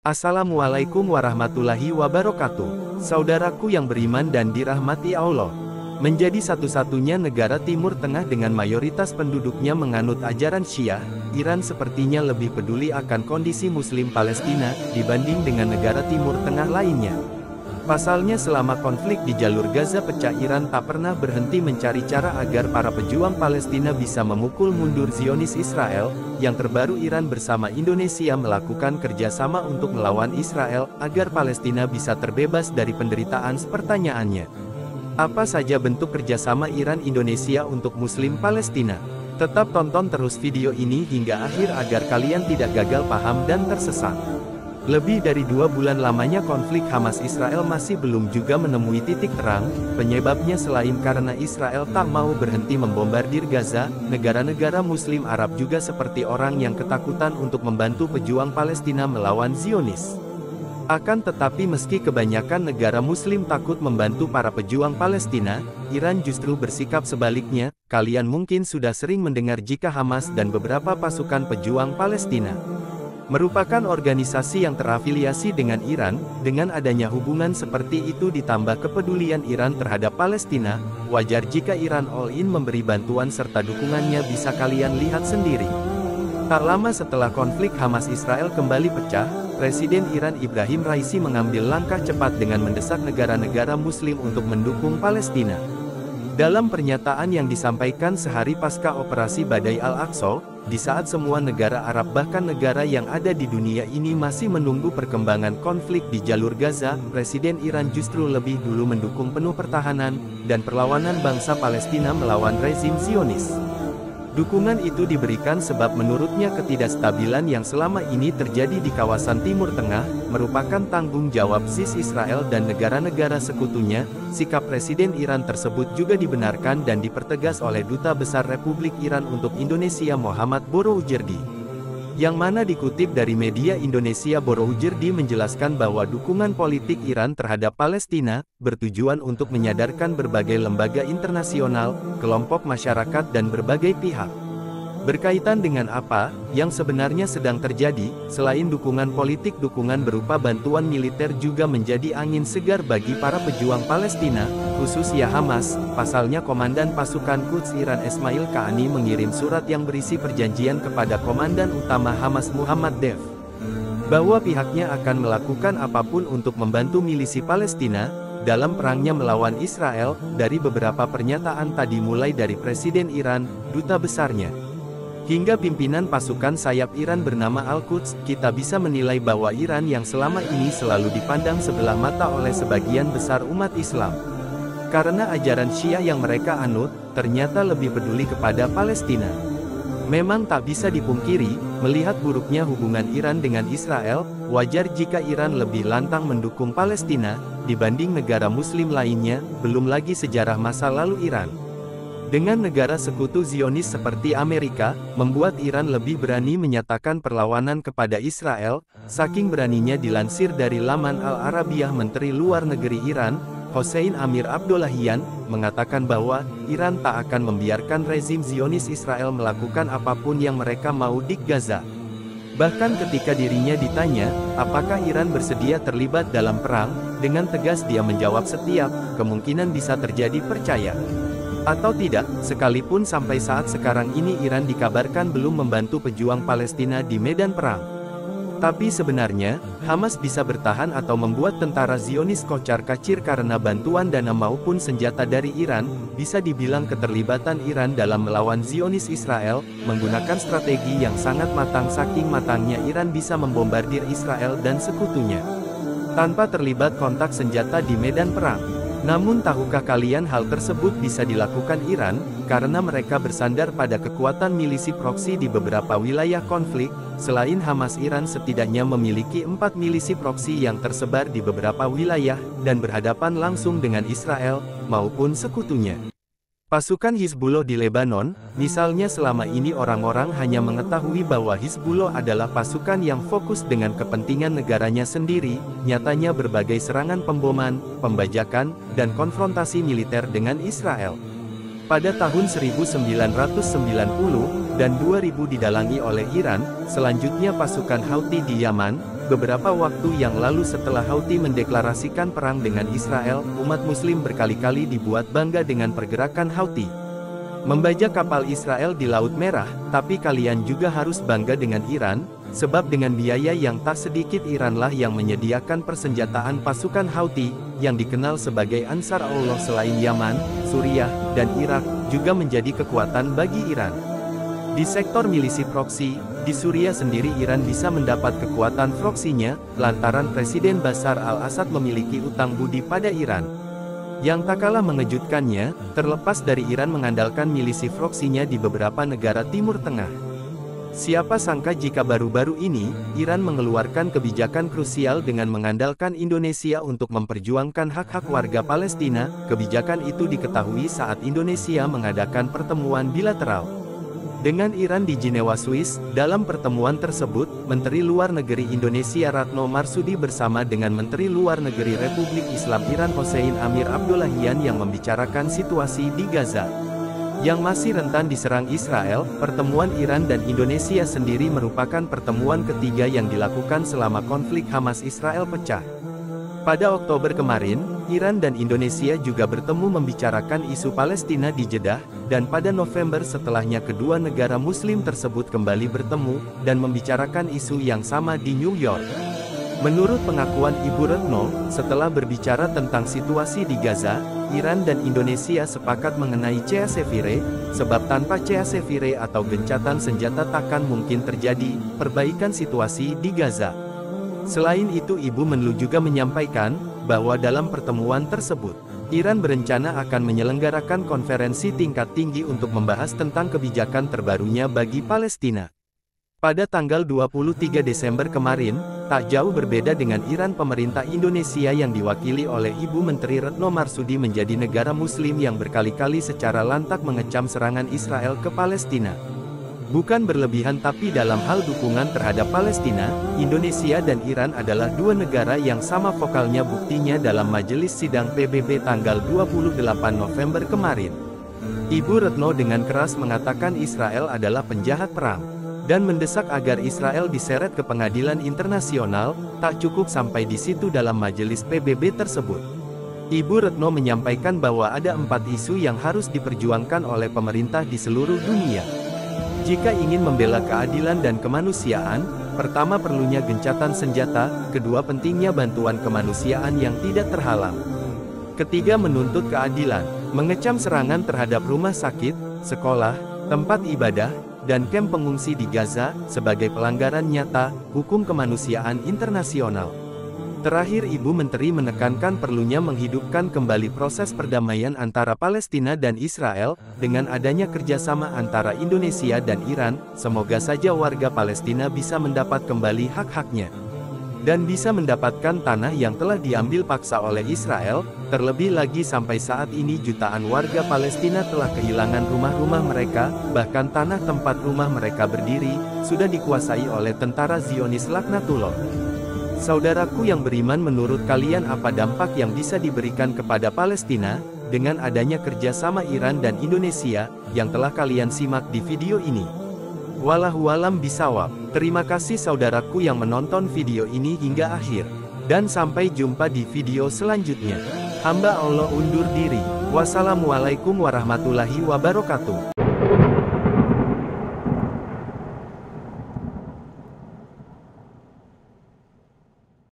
Assalamualaikum warahmatullahi wabarakatuh. Saudaraku yang beriman dan dirahmati Allah. Menjadi satu-satunya negara Timur Tengah dengan mayoritas penduduknya menganut ajaran Syiah, Iran sepertinya lebih peduli akan kondisi Muslim Palestina dibanding dengan negara Timur Tengah lainnya. Pasalnya selama konflik di jalur Gaza pecah, Iran tak pernah berhenti mencari cara agar para pejuang Palestina bisa memukul mundur Zionis Israel. Yang terbaru, Iran bersama Indonesia melakukan kerjasama untuk melawan Israel, agar Palestina bisa terbebas dari penderitaan. Pertanyaannya, apa saja bentuk kerjasama Iran-Indonesia untuk Muslim Palestina? Tetap tonton terus video ini hingga akhir agar kalian tidak gagal paham dan tersesat. Lebih dari 2 bulan lamanya konflik Hamas-Israel masih belum juga menemui titik terang. Penyebabnya selain karena Israel tak mau berhenti membombardir Gaza, negara-negara Muslim Arab juga seperti orang yang ketakutan untuk membantu pejuang Palestina melawan Zionis. Akan tetapi meski kebanyakan negara Muslim takut membantu para pejuang Palestina, Iran justru bersikap sebaliknya. Kalian mungkin sudah sering mendengar jika Hamas dan beberapa pasukan pejuang Palestina merupakan organisasi yang terafiliasi dengan Iran. Dengan adanya hubungan seperti itu ditambah kepedulian Iran terhadap Palestina, wajar jika Iran all-in memberi bantuan serta dukungannya. Bisa kalian lihat sendiri. Tak lama setelah konflik Hamas-Israel kembali pecah, Presiden Iran Ibrahim Raisi mengambil langkah cepat dengan mendesak negara-negara Muslim untuk mendukung Palestina. Dalam pernyataan yang disampaikan sehari pasca operasi Badai Al-Aqsa, di saat semua negara Arab bahkan negara yang ada di dunia ini masih menunggu perkembangan konflik di jalur Gaza, Presiden Iran justru lebih dulu mendukung penuh pertahanan dan perlawanan bangsa Palestina melawan rezim Zionis. Dukungan itu diberikan sebab menurutnya ketidakstabilan yang selama ini terjadi di kawasan Timur Tengah merupakan tanggung jawab ZIS Israel dan negara-negara sekutunya. Sikap Presiden Iran tersebut juga dibenarkan dan dipertegas oleh Duta Besar Republik Iran untuk Indonesia Muhammad Boroujerdi. Yang mana dikutip dari media Indonesia, Boroujerdi menjelaskan bahwa dukungan politik Iran terhadap Palestina bertujuan untuk menyadarkan berbagai lembaga internasional, kelompok masyarakat dan berbagai pihak berkaitan dengan apa yang sebenarnya sedang terjadi. Selain dukungan politik, dukungan berupa bantuan militer juga menjadi angin segar bagi para pejuang Palestina, khususnya Hamas. Pasalnya Komandan Pasukan Quds Iran Ismail Qaani mengirim surat yang berisi perjanjian kepada Komandan Utama Hamas Muhammad Dev bahwa pihaknya akan melakukan apapun untuk membantu milisi Palestina dalam perangnya melawan Israel. Dari beberapa pernyataan tadi, mulai dari Presiden Iran, duta besarnya, hingga pimpinan pasukan sayap Iran bernama Al-Quds, kita bisa menilai bahwa Iran yang selama ini selalu dipandang sebelah mata oleh sebagian besar umat Islam karena ajaran Syiah yang mereka anut, ternyata lebih peduli kepada Palestina. Memang tak bisa dipungkiri, melihat buruknya hubungan Iran dengan Israel, wajar jika Iran lebih lantang mendukung Palestina dibanding negara Muslim lainnya. Belum lagi sejarah masa lalu Iran dengan negara sekutu Zionis seperti Amerika, membuat Iran lebih berani menyatakan perlawanan kepada Israel. Saking beraninya, dilansir dari laman Al-Arabiyah, Menteri Luar Negeri Iran, Hossein Amir Abdollahian, mengatakan bahwa Iran tak akan membiarkan rezim Zionis Israel melakukan apapun yang mereka mau di Gaza. Bahkan ketika dirinya ditanya, apakah Iran bersedia terlibat dalam perang, dengan tegas dia menjawab setiap kemungkinan bisa terjadi percaya atau tidak. Sekalipun sampai saat sekarang ini Iran dikabarkan belum membantu pejuang Palestina di medan perang. Tapi sebenarnya, Hamas bisa bertahan atau membuat tentara Zionis kocar-kacir karena bantuan dana maupun senjata dari Iran. Bisa dibilang keterlibatan Iran dalam melawan Zionis Israel menggunakan strategi yang sangat matang. Saking matangnya, Iran bisa membombardir Israel dan sekutunya tanpa terlibat kontak senjata di medan perang. Namun tahukah kalian hal tersebut bisa dilakukan Iran, karena mereka bersandar pada kekuatan milisi proksi di beberapa wilayah konflik. Selain Hamas, Iran setidaknya memiliki 4 milisi proksi yang tersebar di beberapa wilayah, dan berhadapan langsung dengan Israel, maupun sekutunya. Pasukan Hizbullah di Lebanon, misalnya, selama ini orang-orang hanya mengetahui bahwa Hizbullah adalah pasukan yang fokus dengan kepentingan negaranya sendiri. Nyatanya berbagai serangan pemboman, pembajakan, dan konfrontasi militer dengan Israel pada tahun 1990 dan 2000 didalangi oleh Iran. Selanjutnya pasukan Houthi di Yaman, Beberapa waktu yang lalu setelah Houthi mendeklarasikan perang dengan Israel, umat Muslim berkali-kali dibuat bangga dengan pergerakan Houthi membajak kapal Israel di Laut Merah, tapi kalian juga harus bangga dengan Iran, sebab dengan biaya yang tak sedikit Iranlah yang menyediakan persenjataan pasukan Houthi, yang dikenal sebagai Ansar Allah selain Yaman, Suriah, dan Irak, juga menjadi kekuatan bagi Iran. Di sektor milisi proksi, di Suriah sendiri Iran bisa mendapat kekuatan proksinya, lantaran Presiden Bashar al-Assad memiliki utang budi pada Iran. Yang tak kalah mengejutkannya, terlepas dari Iran mengandalkan milisi proksinya di beberapa negara Timur Tengah. Siapa sangka jika baru-baru ini, Iran mengeluarkan kebijakan krusial dengan mengandalkan Indonesia untuk memperjuangkan hak-hak warga Palestina. Kebijakan itu diketahui saat Indonesia mengadakan pertemuan bilateral dengan Iran di Jenewa, Swiss. Dalam pertemuan tersebut, Menteri Luar Negeri Indonesia Retno Marsudi bersama dengan Menteri Luar Negeri Republik Islam Iran Hossein Amir Abdollahian yang membicarakan situasi di Gaza yang masih rentan diserang Israel. Pertemuan Iran dan Indonesia sendiri merupakan pertemuan ketiga yang dilakukan selama konflik Hamas-Israel pecah. Pada Oktober kemarin, Iran dan Indonesia juga bertemu membicarakan isu Palestina di Jeddah, dan pada November setelahnya kedua negara Muslim tersebut kembali bertemu, dan membicarakan isu yang sama di New York. Menurut pengakuan Ibu Retno, setelah berbicara tentang situasi di Gaza, Iran dan Indonesia sepakat mengenai ceasefire, sebab tanpa ceasefire atau gencatan senjata takkan mungkin terjadi perbaikan situasi di Gaza. Selain itu Ibu Menlu juga menyampaikan, bahwa dalam pertemuan tersebut, Iran berencana akan menyelenggarakan konferensi tingkat tinggi untuk membahas tentang kebijakan terbarunya bagi Palestina. Pada tanggal 23 Desember kemarin, tak jauh berbeda dengan Iran, pemerintah Indonesia yang diwakili oleh Ibu Menteri Retno Marsudi menjadi negara Muslim yang berkali-kali secara lantang mengecam serangan Israel ke Palestina. Bukan berlebihan, tapi dalam hal dukungan terhadap Palestina, Indonesia dan Iran adalah dua negara yang sama vokalnya. Buktinya dalam majelis sidang PBB tanggal 28 November kemarin. Ibu Retno dengan keras mengatakan Israel adalah penjahat perang, dan mendesak agar Israel diseret ke pengadilan internasional. Tak cukup sampai di situ dalam majelis PBB tersebut. Ibu Retno menyampaikan bahwa ada 4 isu yang harus diperjuangkan oleh pemerintah di seluruh dunia jika ingin membela keadilan dan kemanusiaan. Pertama, perlunya gencatan senjata. Kedua, pentingnya bantuan kemanusiaan yang tidak terhalang. Ketiga, menuntut keadilan, mengecam serangan terhadap rumah sakit, sekolah, tempat ibadah, dan kamp pengungsi di Gaza, sebagai pelanggaran nyata hukum kemanusiaan internasional. Terakhir, Ibu Menteri menekankan perlunya menghidupkan kembali proses perdamaian antara Palestina dan Israel, dengan adanya kerjasama antara Indonesia dan Iran. Semoga saja warga Palestina bisa mendapat kembali hak-haknya, dan bisa mendapatkan tanah yang telah diambil paksa oleh Israel. Terlebih lagi sampai saat ini jutaan warga Palestina telah kehilangan rumah-rumah mereka, bahkan tanah tempat rumah mereka berdiri, sudah dikuasai oleh tentara Zionis laknatullah. Saudaraku yang beriman, menurut kalian apa dampak yang bisa diberikan kepada Palestina, dengan adanya kerjasama Iran dan Indonesia, yang telah kalian simak di video ini? Wallahu a'lam bishawab. Terima kasih saudaraku yang menonton video ini hingga akhir. Dan sampai jumpa di video selanjutnya. Hamba Allah undur diri. Wassalamualaikum warahmatullahi wabarakatuh.